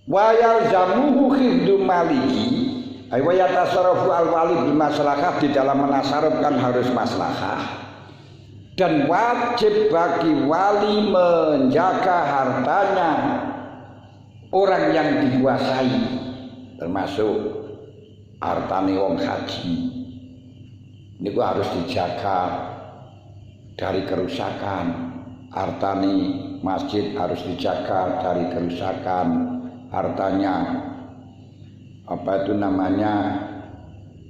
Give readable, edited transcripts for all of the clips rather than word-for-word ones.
Wa yalzamuhu khifdu maliki ay wa yatasarrafu al-wali bil maslahah, di dalam menasarufkan harus maslahah, dan wajib bagi wali menjaga hartanya orang yang dikuasai, termasuk hartane wong haji. Ini harus dijaga dari kerusakan. Hartane masjid harus dijaga dari kerusakan. Hartanya apa itu namanya,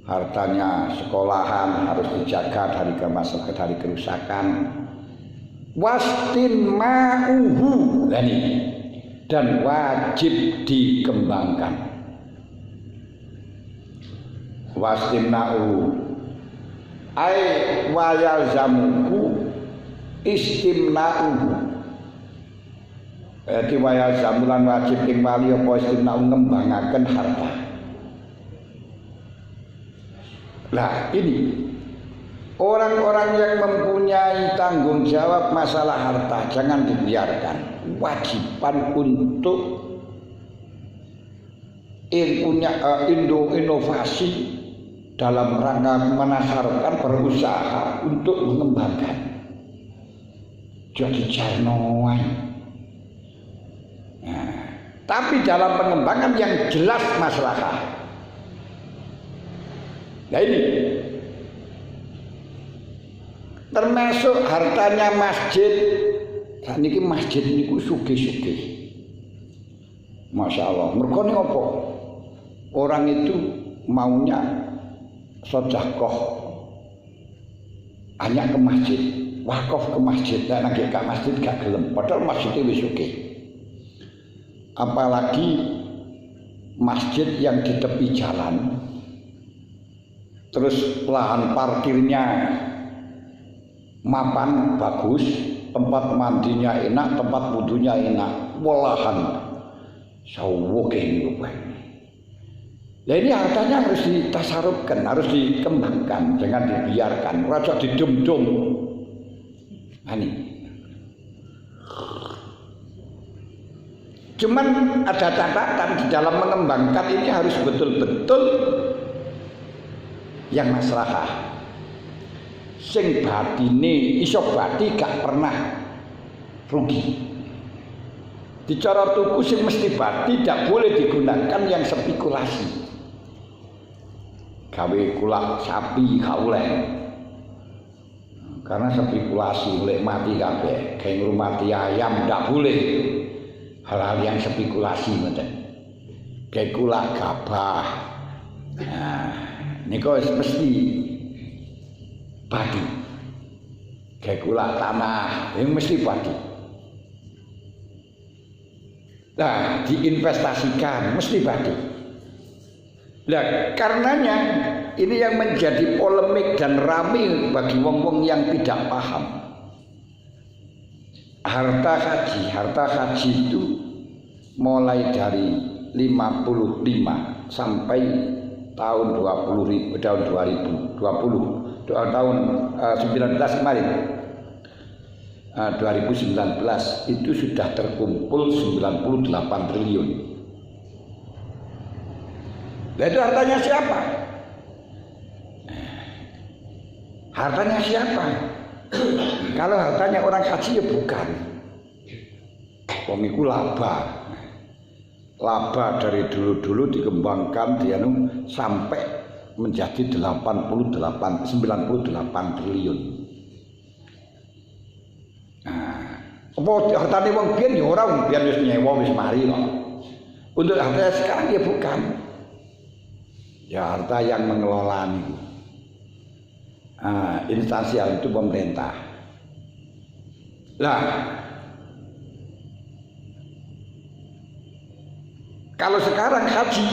hartanya sekolahan harus dijaga dari kerusakan. Wastin ma'uhu, dan wajib dikembangkan. Wastin ma'uhu ay wayalzamuhu istimna'uhu. Jadi wayal zamulan wajib ing wali apa istimna ngembangaken harta. Lah ini orang-orang yang mempunyai tanggung jawab masalah harta jangan dibiarkan. Wajiban untuk punya inovasi dalam rangka menasarkan berusaha untuk mengembangkan. Jadi jarnoan. Nah, tapi dalam pengembangan yang jelas maslahah. Nah ini termasuk hartanya masjid. Saat ini masjid ini sugih-sugih. Masya Allah. Mereka ini apa? Orang itu maunya sedekah hanya ke masjid, wakaf ke masjid, dan lagi ke masjid gak gelem. Padahal masjidnya wis sugih. Apalagi masjid yang di tepi jalan, terus lahan parkirnya mapan bagus, tempat mandinya enak, tempat wudunya enak, walahan sawwo kene rupane. Nah ini hartanya harus ditasarufkan, harus dikembangkan, jangan dibiarkan, raja didum-dum. Ini. Cuman ada catatan di dalam mengembangkan ini harus betul-betul yang maslahah. Sing batine iso bati gak pernah rugi. Dicara tuku sing mesti bati tidak boleh digunakan yang spekulasi. Gawe kulak sapi kauleh. Karena spekulasi boleh mati kabeh, kayak ngurmati ayam tidak boleh. Hal-hal yang spekulasi macam kayak kulak gabah. Nah, niku mesti padi. Kayak kulak tanah, ini mesti padi. Nah, diinvestasikan mesti padi. Nah, karenanya ini yang menjadi polemik dan ramai bagi wong-wong yang tidak paham. Harta haji itu mulai dari 55 sampai tahun 2020 tahun 19 kemarin 2019 itu sudah terkumpul 98 triliun. Nah, itu hartanya siapa? Hartanya siapa? Kalau hartanya orang haji ya bukan. Wong iku laba. Laba dari dulu-dulu dikembangkan sampai menjadi 98 triliun. Nah, apa hartane wong biyen ya ora, wong biyen wis nyewa wis mari kok. Untuk harta sekarang ya bukan. Ya harta yang mengelola itu. Instansi itu pemerintah. Lah, kalau sekarang haji,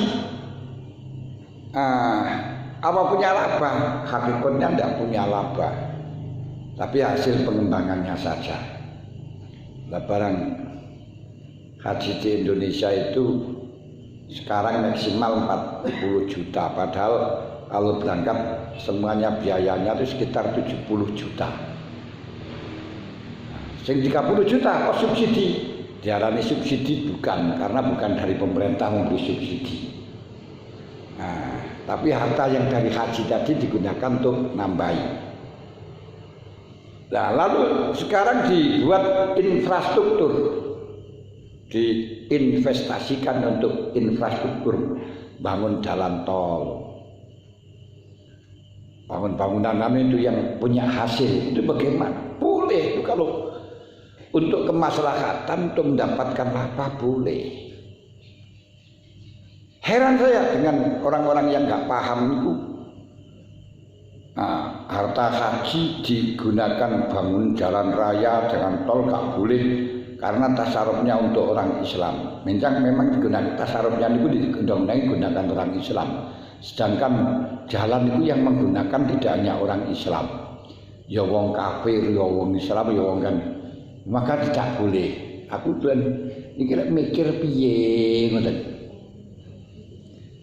apa punya laba? Hakikatnya tidak punya laba, tapi hasil pengembangannya saja. Lah barang haji di Indonesia itu sekarang maksimal 40 juta, padahal kalau berangkat semuanya biayanya itu sekitar 70 juta. Sing 30 juta apa subsidi? Diarani subsidi bukan, karena bukan dari pemerintah memberi subsidi. Nah, tapi harta yang dari haji tadi digunakan untuk nambahi. Nah, lalu sekarang dibuat infrastruktur, diinvestasikan untuk infrastruktur, bangun jalan tol, bangun bangunan itu yang punya hasil, itu bagaimana? Boleh itu kalau untuk kemaslahatan, untuk mendapatkan apa boleh. Heran saya dengan orang-orang yang nggak paham itu. Nah, harta haji digunakan bangun jalan raya, jalan tol nggak boleh karena tasarufnya untuk orang Islam. Memang digunakan tasarufnya itu digunakan orang Islam. Sedangkan jalan itu yang menggunakan tidak hanya orang Islam. Ya wong kafir, ya wong Islam, ya wong kan. Maka tidak boleh. Aku tuan iki mikir piye ngoten.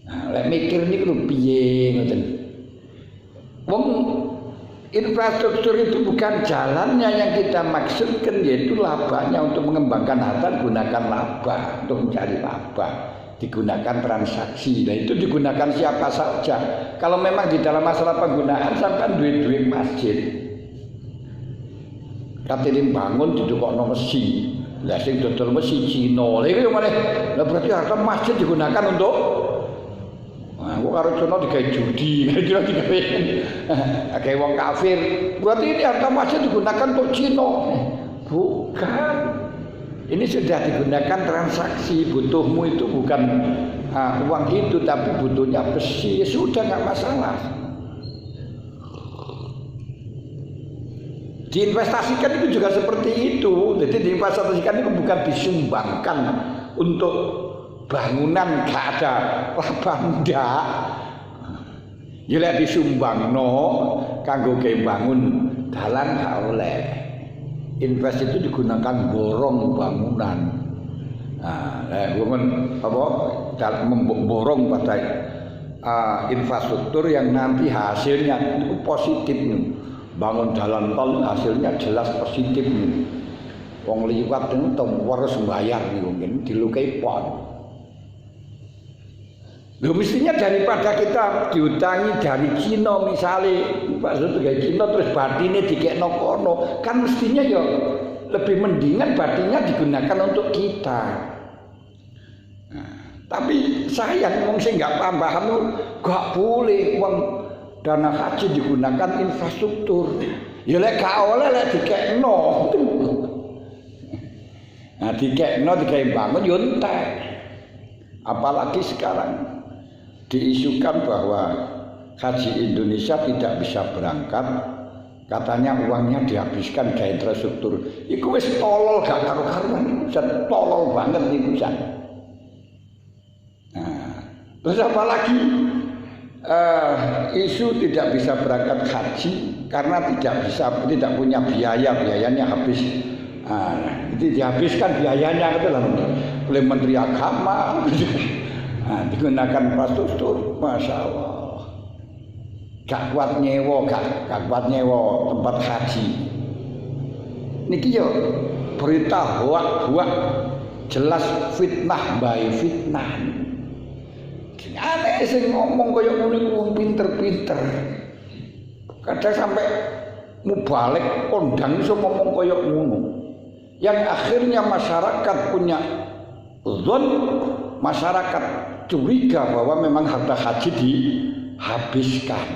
Nah, lek mikir niku piye ngoten. Wong infrastruktur itu bukan jalannya yang kita maksudkan, yaitu labanya untuk mengembangkan harta gunakan laba untuk mencari laba, digunakan transaksi. Nah itu digunakan siapa saja. Kalau memang di dalam masalah penggunaan sampai duit-duit masjid, katanya bangun didukokno mesi. Lah sing dodol mesi Cina. Lha iki malah lah berarti harta masjid digunakan untuk aku karo Cina digawe judi, digawe akeh wong kafir. Berarti ini harta masjid digunakan untuk Cina. Bukan. Ini sudah digunakan transaksi, butuhmu itu bukan uang itu tapi butuhnya besi. Ya sudah enggak masalah. Diinvestasikan itu juga seperti itu. Jadi diinvestasikan itu bukan disumbangkan untuk bangunan gak ada laba ndak. Ya lek disumbangno kanggo bangun dalan gak oleh. Invest itu digunakan borong bangunan. Nah, memborong pada infrastruktur yang nanti hasilnya itu positif nih. Bangun jalan tol hasilnya jelas positif nih. Wong liwat itu harus bayar nih mungkin dilukai pon. Loh mestinya daripada kita diutangi dari Cina misalnya, maksud dari Cina terus batinnya dikekno kono, kan mestinya ya lebih mendingan batinnya digunakan untuk kita. Nah, tapi sayang wong sing nggak paham gak boleh wong dana haji digunakan infrastruktur. Ya lek gak oleh lek dikekno. Nah dikekno digawe bangun yo entek. Apalagi sekarang diisukan bahwa haji Indonesia tidak bisa berangkat, katanya uangnya dihabiskan ke infrastruktur. Iku wis tolol gak karu-karuan, tolol banget niku jan. Nah, terus apalagi isu tidak bisa berangkat haji karena tidak punya biayanya habis. Itu dihabiskan biayanya gitu lah oleh Menteri Agama. Nah, digunakan infrastruktur, masya Allah. Gak kuat nyewa tempat haji. Niki yo berita hoak jelas fitnah by fitnah. Aneh sing ngomong kaya ngono wong pinter-pinter. Kadang sampai mubalik kondang iso ngomong kaya ngono. Yang akhirnya masyarakat punya zon, masyarakat curiga bahwa memang harta haji dihabiskan.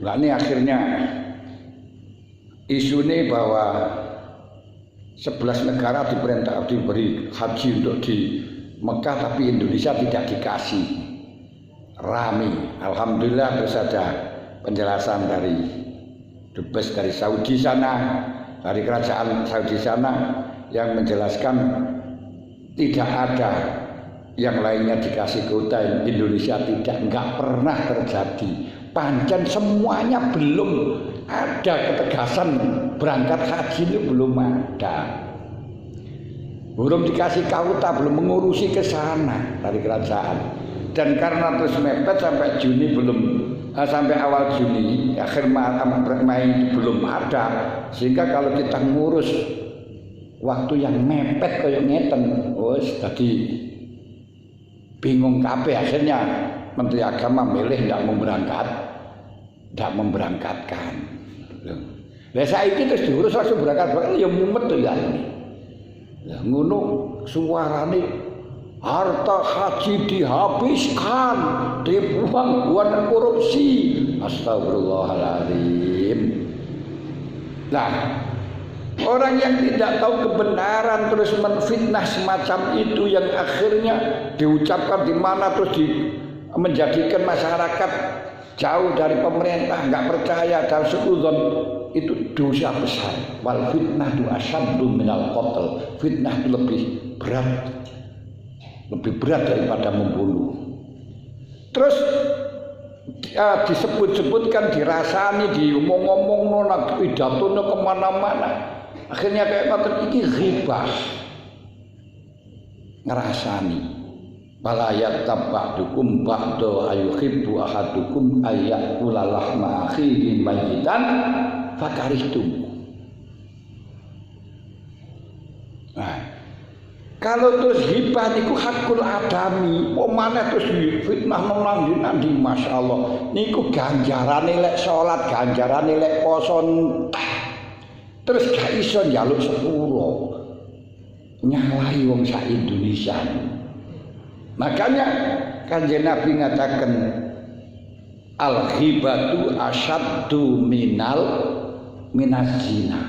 Nah ini akhirnya isu ini bahwa 11 negara diberi haji untuk di Mekah tapi Indonesia tidak dikasih. Rame. Alhamdulillah terus ada penjelasan dari dubes dari Saudi sana, dari kerajaan Saudi sana yang menjelaskan tidak ada yang lainnya dikasih kuota, Indonesia enggak pernah terjadi. Pancen semuanya belum ada ketegasan berangkat haji itu belum ada. Belum dikasih kuota, belum mengurusi ke sana dari kerajaan. Dan karena terus mepet sampai Juni sampai awal Juni, akhir Mei belum ada. Sehingga kalau kita ngurus waktu yang mepet kaya ngeten, wis dadi bingung kabeh. Akhirnya Menteri Agama milih ndak memberangkatkan. Lah saiki terus diurus langsung berangkat ya mumet to ya. Lah ngono suarane harta haji dihabiskan, dibuang korupsi. Astagfirullahaladzim. Nah, orang yang tidak tahu kebenaran terus menfitnah semacam itu yang akhirnya diucapkan di mana terus menjadikan masyarakat jauh dari pemerintah, nggak percaya dan suudzon, itu dosa besar. Wal fitnah itu asyaddu minal qatl. Fitnah itu lebih berat daripada membunuh. Terus disebut-sebutkan, dirasani, diomong-omong nona pidatonya kemana-mana. Akhirnya kayak macam ini ghibah, ngerasani. Malayat tabakdukum ba'do ayuhibbu ahadukum ayyakula lahma akhihi mayitan fakarihtum. Nah, kalau terus hibah niku hakul adami, pomane terus fitnah nang ndi Masya Allah. Niku ganjarane lek salat, ganjarane lek poso terus gak iso njaluk sepuro. Nyalahi wong sak Indonesia. Makanya Kanjeng Nabi ngatakan al-ghibatu asyaddu minaz zina.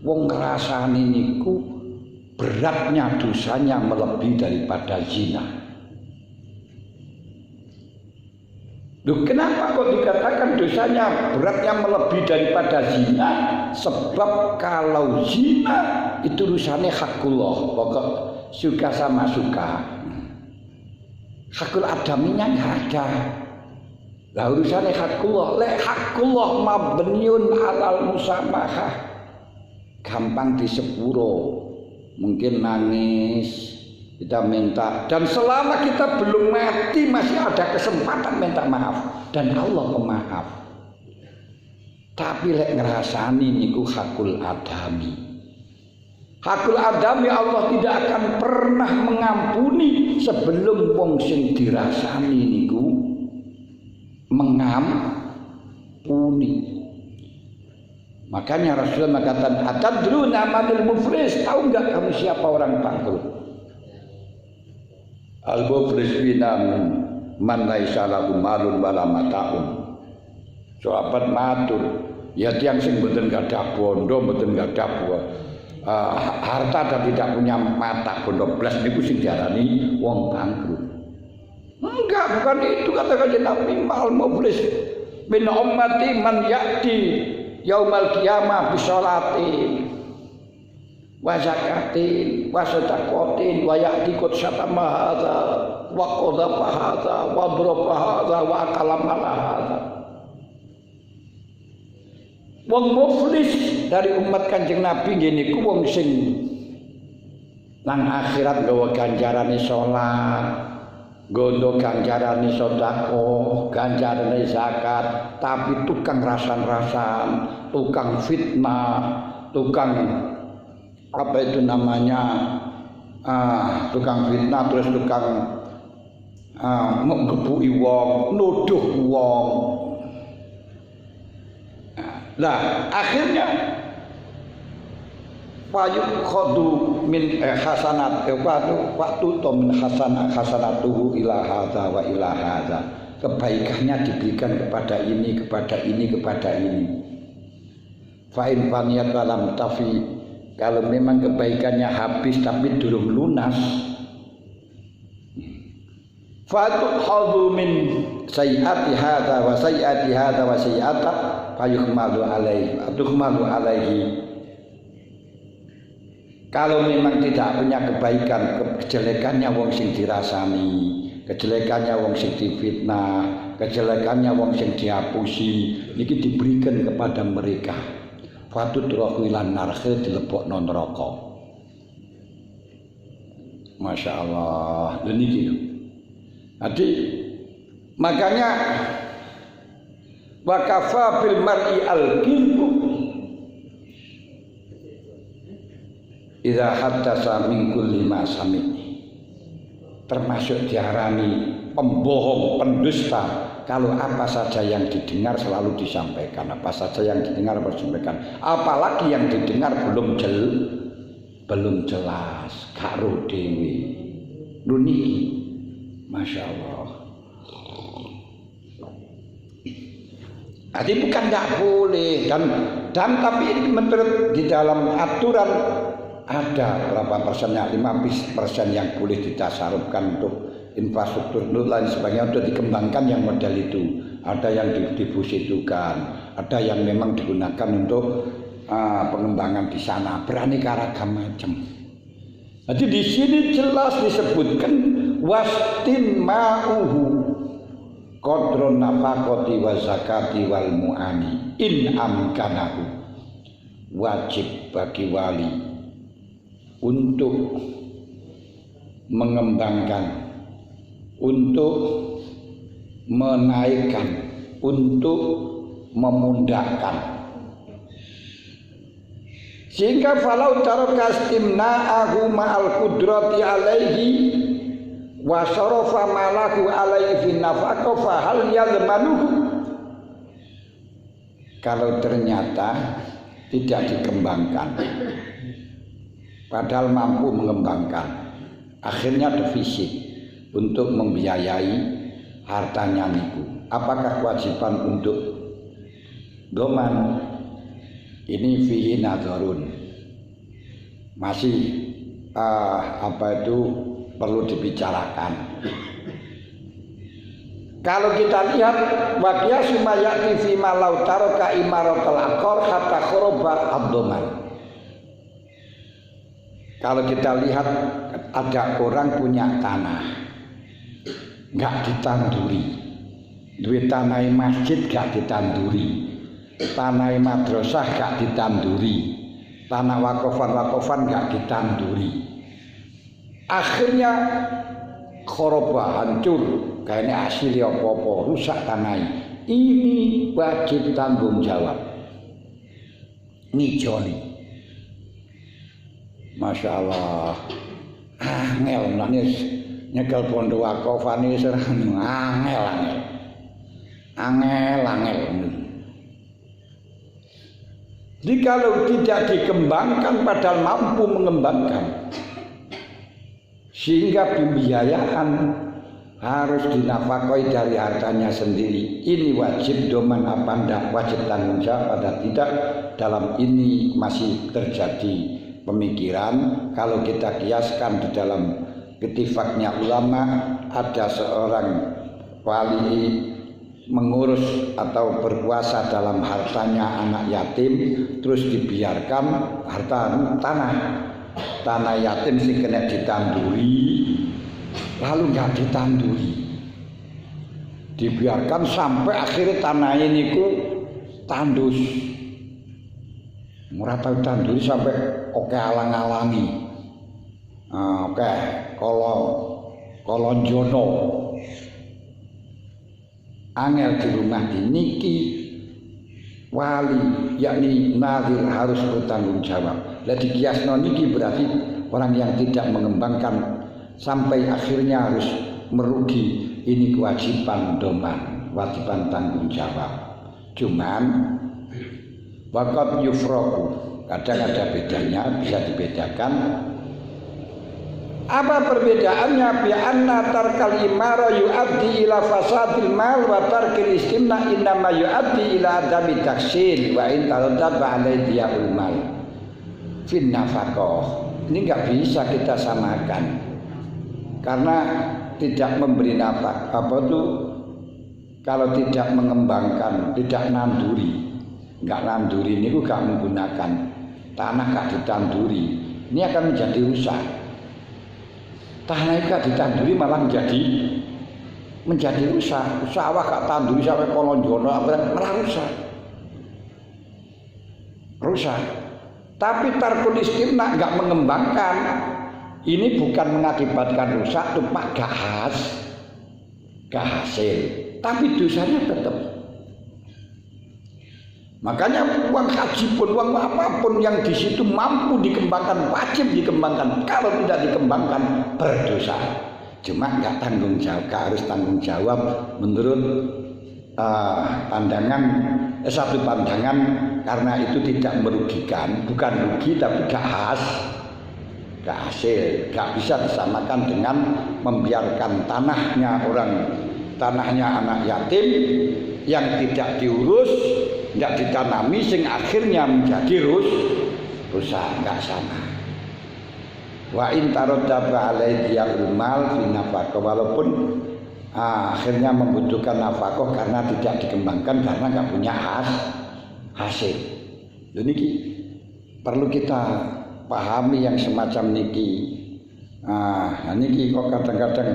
Wong ngrasani niku beratnya dosanya melebihi daripada zina. Loh, kenapa kok dikatakan dosanya beratnya melebihi daripada zina? Sebab kalau zina itu urusannya hakullah, pokok suka sama suka. Hakul adaminya nggak ada. Lah urusannya hakullah, lek hakullah mabniun alal musamahah, gampang disepuro. Mungkin nangis, kita minta, dan selama kita belum mati masih ada kesempatan minta maaf, dan Allah pemaaf. Tapi lek ngerasani niku hakul adami. Hakul adami Allah tidak akan pernah mengampuni sebelum wong sing dirasani niku mengampuni. Makanya Rasulullah mengatakan, atadruna manil muflis? Tahu enggak kamu siapa orang bangkrut? Al-muflis bina man laisa lahu malun wala mataun. Sahabat matur, ya tiyang sing mboten gadah bondo, mboten gadah harta dan tidak punya mata bondo blas niku sing diarani wong bangkrut. Enggak, bukan itu kata Kanjeng Nabi. Al-muflis min ummati man ya'ti yaumal qiyamah bi sholatin wa zakatin wa sadaqatin wa ya'ti qad syatama hadza wa qadhafa hadza wa daraba hadza wa kalama hadza. Wong muflis dari umat Kanjeng Nabi ngene ku wong sing nang akhirat gawa ganjarane salat, gondo ganjarane sedekah, ganjarane zakat, tapi tukang rasan-rasan, tukang fitnah, tukang apa itu namanya? Tukang fitnah, terus tukang ngebuki wong, nuduh wong. Nah, akhirnya wayuk khodu min hasanat waktu to min hasanatuhu ila hadza wa ila hadza. Kebaikannya diberikan kepada ini, kepada ini, kepada ini. Fa in faniyat walam tafi, kalau memang kebaikannya habis tapi belum lunas, fatu khadu min sayyiati hadza wa sayyiati hadza wa sayyiata fayuhmalu alaihi. Kalau memang tidak punya kebaikan, kejelekannya wong sing dirasani, kejelekannya wong sing difitnah, kejelekannya wong sing dihapusi, niki diberikan kepada mereka. Fatut rohilan narhe dilebokno neraka. Masya Allah. Niki. Jadi makanya wa kafa bil mar'i al-qilbu idza haddasa min kulli ma sami, termasuk diarani pembohong, pendusta kalau apa saja yang didengar selalu disampaikan, apa saja yang didengar harus disampaikan, apalagi yang didengar belum jelas karo dewi nuni. Masya Allah. Jadi bukan tidak boleh dan tapi ini menurut di dalam aturan ada berapa persennya, 5% yang boleh ditasarufkan untuk infrastruktur dan lain sebagainya untuk dikembangkan yang model itu. Ada yang didifusitukan, ada yang memang digunakan untuk pengembangan di sana, beraneka ragam macam. Jadi di sini jelas disebutkan wastin ma'uhu qadrun nafaqati wa zakati wal mu'ani in amkanahu. Wajib bagi wali untuk mengembangkan, untuk menaikkan, untuk memudahkan. Sehingga falau taraka istimna'ahu ma'al qudrati alaihi wa sarafa malahu alaihi fi nafaqah fa hal yalmanuhu. Kalau ternyata tidak dikembangkan padahal mampu mengembangkan, akhirnya defisit untuk membiayai hartanya niku, apakah kewajiban untuk doman? Ini fihi nadharun, masih perlu dibicarakan. Kalau kita lihat waqiya sumayati fi malau taraka imaratul aqor hatta khoroba abdoman. Kalau kita lihat ada orang punya tanah nggak ditanduri, duit tanah masjid nggak ditanduri, tanah madrasah gak ditanduri, tanah wakofan gak ditanduri, akhirnya khoroba, hancur, kayaknya hasil apa-apa, rusak tanah ini wajib tanggung jawab nijoli. Masya Allah, angel nangis nyekel pondok wakofan ini serang angel. Jadi kalau tidak dikembangkan padahal mampu mengembangkan, sehingga pembiayaan harus dinafkahi dari hartanya sendiri, ini wajib doman apa enggak, wajib tanggung jawab atau tidak. Dalam ini masih terjadi pemikiran. Kalau kita kiaskan di dalam ittifaqnya ulama, ada seorang wali mengurus atau berkuasa dalam hartanya anak yatim, terus dibiarkan harta tanah yatim sih kena ditanduri, lalu nggak ditanduri, dibiarkan sampai akhirnya tanah ini ku tandus, murah tahu tanduri sampai oke alang-alangi, oke kolonjono. Angel di rumah diniki wali yakni nazir harus bertanggung jawab. Lah dikiasno niki berarti orang yang tidak mengembangkan sampai akhirnya harus merugi, ini kewajiban doman, kewajiban tanggung jawab. Cuman waqad yufraqu, kadang ada bedanya, bisa dibedakan. Apa perbedaannya? Bi anna tarkal imara yu'addi ila fasadil mal wa tarkil istimna innama yu'addi ila adami taksil wa in taraddat ba'alai diyaul mal fin nafaqah. Ini enggak bisa kita samakan, karena tidak memberi nafkah kalau tidak mengembangkan, tidak nanduri, enggak nanduri ini enggak menggunakan tanah, enggak ditanduri, ini akan menjadi rusak. Tanah ikat ditanduri malah menjadi rusak. Sawah gak tanduri sampai kolonjono malah rusak. Tapi tarkul istimna gak mengembangkan, ini bukan mengakibatkan rusak, tupak gak hasil, tapi dosanya tetap. Makanya uang haji pun, uang apapun yang di situ mampu dikembangkan, wajib dikembangkan. Kalau tidak dikembangkan, berdosa. Cuma nggak tanggung jawab, harus tanggung jawab menurut satu pandangan, karena itu tidak merugikan, bukan rugi tapi gak hasil, gak bisa disamakan dengan membiarkan tanahnya anak yatim yang tidak diurus, tidak ditanami, sing akhirnya menjadi rusak, nggak sama. Wa in taradaba alaihi al-mal fi nafaqah, walaupun akhirnya membutuhkan nafkah karena tidak dikembangkan, karena nggak punya hasil. Jadi perlu kita pahami yang semacam niki. Niki kok kadang-kadang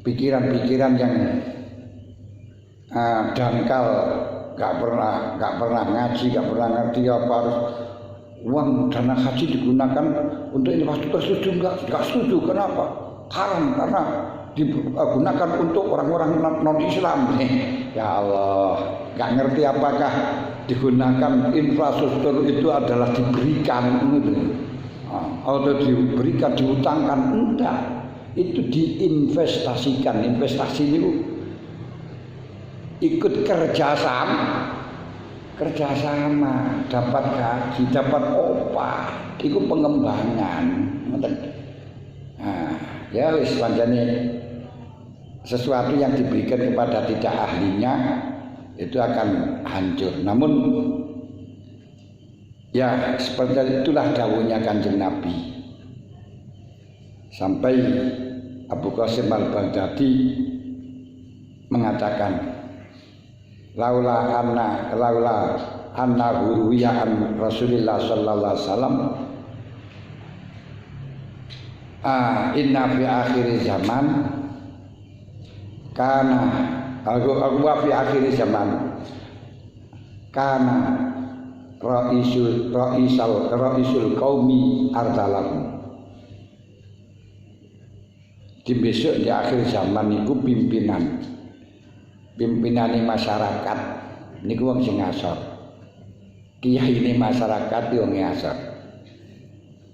pikiran-pikiran yang dangkal, nggak pernah ngaji, nggak pernah ngerti apa harus uang dana haji digunakan untuk ini. Pasti setuju nggak setuju? Kenapa? Haram, karena digunakan untuk orang-orang non-Islam. Ya Allah, nggak ngerti apakah digunakan infrastruktur itu adalah diberikan atau diberikan, dihutangkan? Enggak, itu diinvestasikan. Investasi itu ikut kerjasama, dapat gaji, dapat opah, itu pengembangan. Ya wis, pancene sesuatu yang diberikan kepada tidak ahlinya itu akan hancur. Namun ya seperti itulah dawuhnya Kanjeng Nabi. Sampai Abu Qasim al-Baghdadi mengatakan, laula anna ruwiya an Rasulillah sallallahu alaihi wasallam inna fi akhir zaman kana wa fi akhir zaman kana raisul qaumi ardalakum. Di besok di akhir zaman niku pimpinane masyarakat niku wong sing ngasor. Kiai ini masyarakat wong ngasor,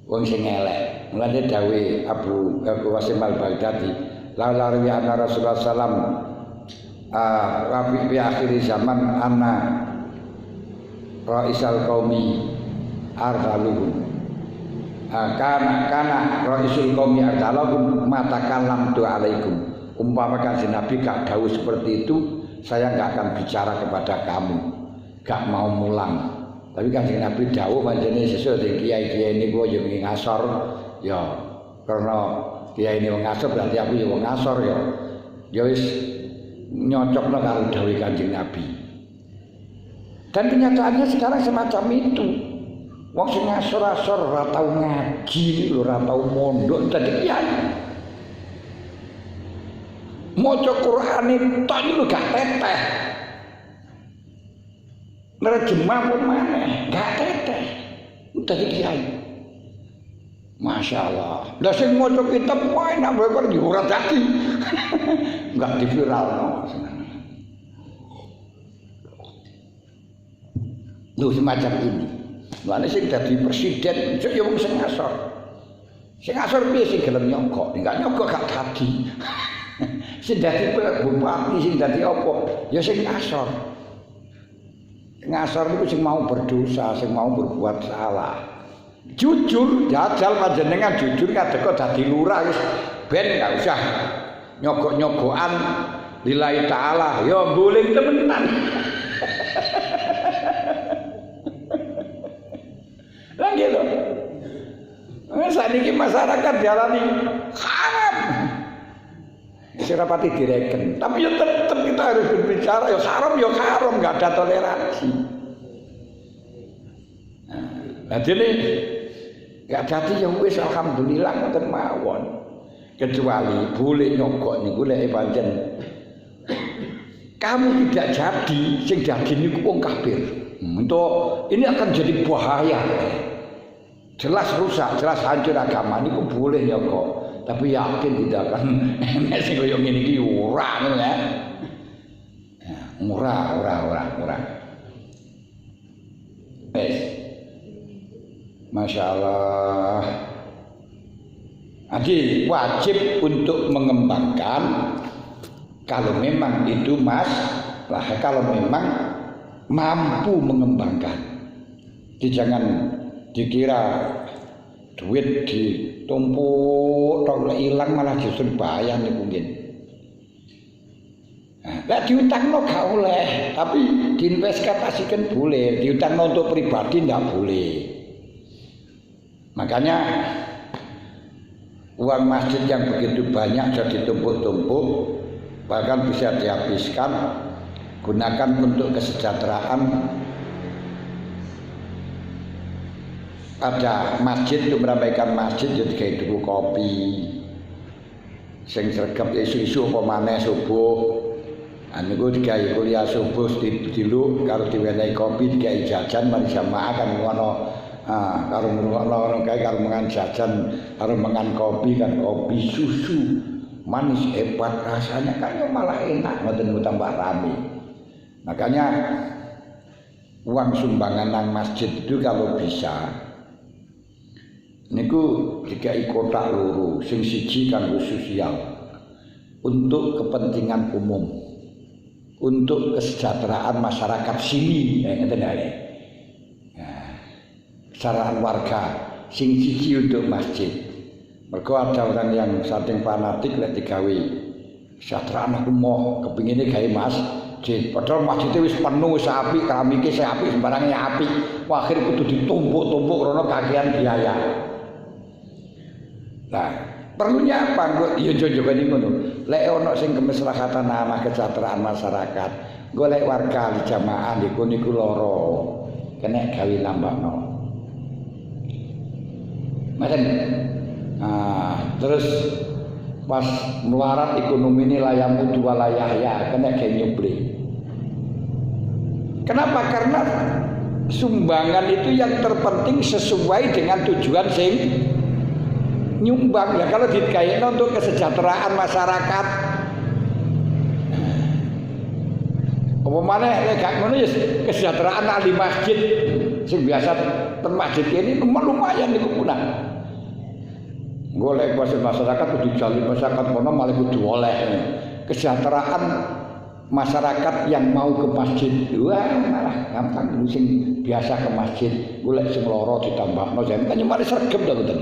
wong sing elek. Mulane dawuh Abu Qasim al-Baghdadi, la anna Rasulullah sallam fi akhir zaman anna raisal qaumi ardaluhum. Kana raisul qaumi ardaluhum matakallam tu alaikum. Umpama Kanjeng Nabi gak dawuh seperti itu, saya gak akan bicara kepada kamu, gak mau mulang. Tapi Kanjeng Nabi dawuh pancene sesuk kiai-kiai niku yo ngasor ya, karena kiai ini wong ngasor berarti aku ya wong ngasor ya. Ya wis nyocokno karo dawuh Kanjeng Nabi. Dan kenyataannya sekarang semacam itu. Wong sing ngasor-asor ora tau ngaji, ora tau mondok dadi kiai. Maca Quran tok niku gak teteh. Nerjemah pun maneh gak teteh. Dadi kiai. Masya Allah. Lah sing maca kitab wae nak kok ora dadi. Enggak diviralno. Lho semacam ini. Lha sing dadi presiden ya wong sing ngasor. Sing ngasor piye sing gelem nyogok? Enggak nyogok gak dadi. Sing dadi bupati, sing dadi apa? Ya sing ngasor. Ngasor itu sing mau berdosa, sing mau berbuat salah. Jujur, jajal panjenengan jujur kadek dadi lurah wis ben gak usah nyogok-nyogokan lillahi taala. Ya guling temenan. Lah gitu. Saiki masyarakat dialami haram. Sirapati direken, tapi ya tetap kita harus berbicara, ya haram, nggak ada toleransi. Nah, jadi nggak jadi ya wis alhamdulillah ngoten mawon. Kecuali boleh nyogok niku lek pancen kamu tidak jadi, sing jadi niku wong kafir. Untuk ini akan jadi bahaya. Jelas rusak, jelas hancur agama niku boleh nyogok. Tapi yakin tidak akan enek sing koyo ngene iki ora ngono ya. Ora. Masya Allah. Jadi wajib untuk mengembangkan kalau memang itu kalau memang mampu mengembangkan. Jadi jangan dikira duit ditumpuk atau hilang malah justru bahaya nih mungkin. Nah, diutang gak boleh, tapi diinvestasikan boleh. Diutang untuk pribadi tidak boleh. Makanya uang masjid yang begitu banyak sudah ditumpuk-tumpuk, bahkan bisa dihabiskan, gunakan untuk kesejahteraan pada masjid, untuk meramaikan masjid. Jadi kayak tuku kopi sing sregep isu-isu apa maneh subuh. Niku digawe kuliah subuh diluk karo diwenehi kopi, digawe jajan mari jamaah kan ngono. Karo ngono kae karo mangan jajan, karo mangan kopi kan kopi susu manis hebat rasanya kan malah enak ngoten tambah rame. Makanya uang sumbangan nang masjid itu kalau bisa niku digawe kotak loro, sing siji kanggo sosial untuk kepentingan umum, untuk kesejahteraan masyarakat sini, ngeten ae. Kesejahteraan warga, sing siji untuk masjid. Mergo ada orang yang saking fanatik lek digawe kesejahteraan umum, kepingine gawe masjid. Padahal masjidnya wis penuh, wis apik, keramike wis apik, sembarangnya apik. Akhir kudu ditumpuk-tumpuk karena kakean biaya. Nah, perlunya apa? Ya jojo ini ngono. Lek ono sing kemaslahatan amah kesejahteraan masyarakat, golek warga jamaah niku loro. Kena gawe nambahno. Macam terus pas melarat ekonomi ini layamu dua layah kena kayak nyubli. Kenapa? Karena sumbangan itu yang terpenting sesuai dengan tujuan sing nyumbang. Ya kalau dikaitkan untuk kesejahteraan masyarakat, apa maneh lek gak ngono ya kesejahteraan ahli masjid sing biasa ten masjid ini lumayan niku punah. Golek masyarakat kudu jalin masyarakat kono malah kudu oleh. Kesejahteraan masyarakat yang mau ke masjid, wah malah gampang sing biasa ke masjid, golek sing loro ditambahno jan kan malah sregep to ngoten.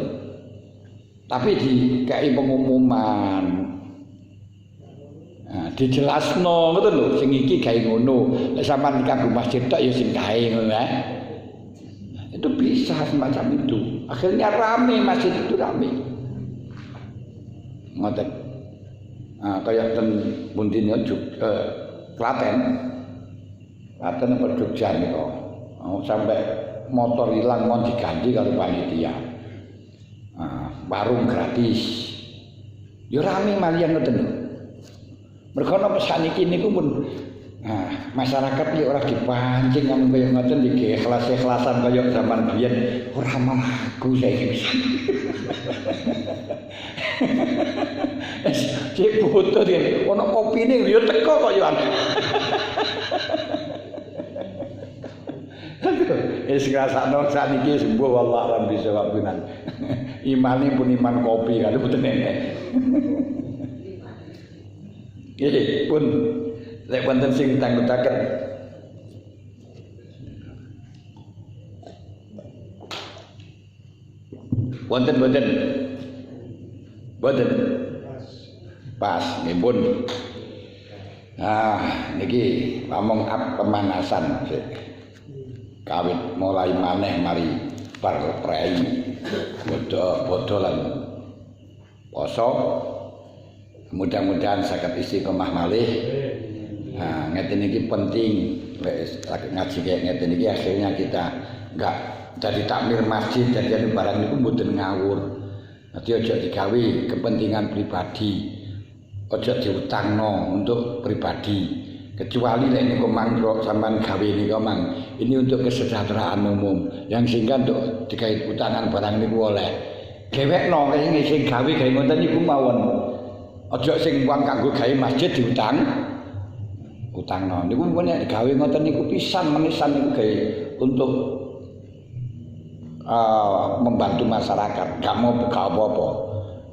Tapi dikai pengumuman. Nah, dijelasno ngoten lho, sing iki gawe ngono. Lek sampean kanggo masjid tok ya sing gawe ngono ya. Itu bisa semacam itu. Akhirnya rame, masjid itu rame. Ngoten. Kayak ten Buntinnya Klaten. Klaten apa Jogja niku. Sampai motor hilang mon diganti karo panitia. Warung gratis. Ya rame malian ngoten lho. Mergo napa saniki niku pun masyarakat iki ora dipancing kan kaya ngoten iki ikhlas-ikhlasan kaya zaman biyen ora mlaku saiki. Cek foto dia, ono kopine yo teko kok yo. Wis ngrasakno sakniki sembuh wallah alam bisa kapinan. Imane pun iman kopi kan mboten enek. Nggih pun lek wonten sing tanggutaken wonten pas nggih pun niki pamong pemanasan kawit mulai maneh mari bar prei bodho lan poso. Mudah-mudahan saged istiqomah malih. Ngeten iki penting ngaji kayak ngeten iki akhirnya kita enggak jadi takmir masjid jadi barang niku mboten ngawur. Dadi aja digawe kepentingan pribadi. Aja diutangno untuk pribadi. Kecuali lek niku mangro sampean gawe niku mang ini untuk kesejahteraan umum. Yang sehingga untuk dikait utangan barang niku oleh. Dhewekno sing gawe ngoten niku mawon. Aja sing wong kanggo gawe masjid diutangno. Niku pun nek gawe ngoten niku pisan menisan niku gawe untuk membantu masyarakat, gak mau buka apa-apa.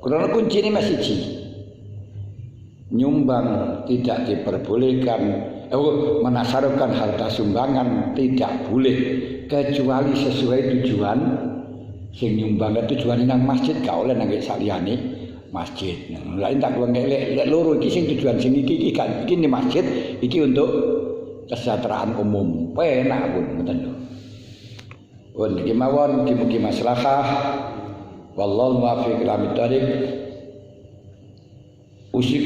Karena kunci ini masih siji. Nyumbang tidak diperbolehkan, menasarkan harta sumbangan tidak boleh kecuali sesuai tujuan. Sing nyumbang tujuane nang masjid gak oleh nang saliyane masjid. Lah entak wong lek loro iki sing tujuan sing iki kan iki di masjid, iki untuk kesejahteraan umum. Penak pun ngoten lho. Pun iki mawon mugi-mugi maslahah. Wallahu muwaffiq ila thoriq. Usikum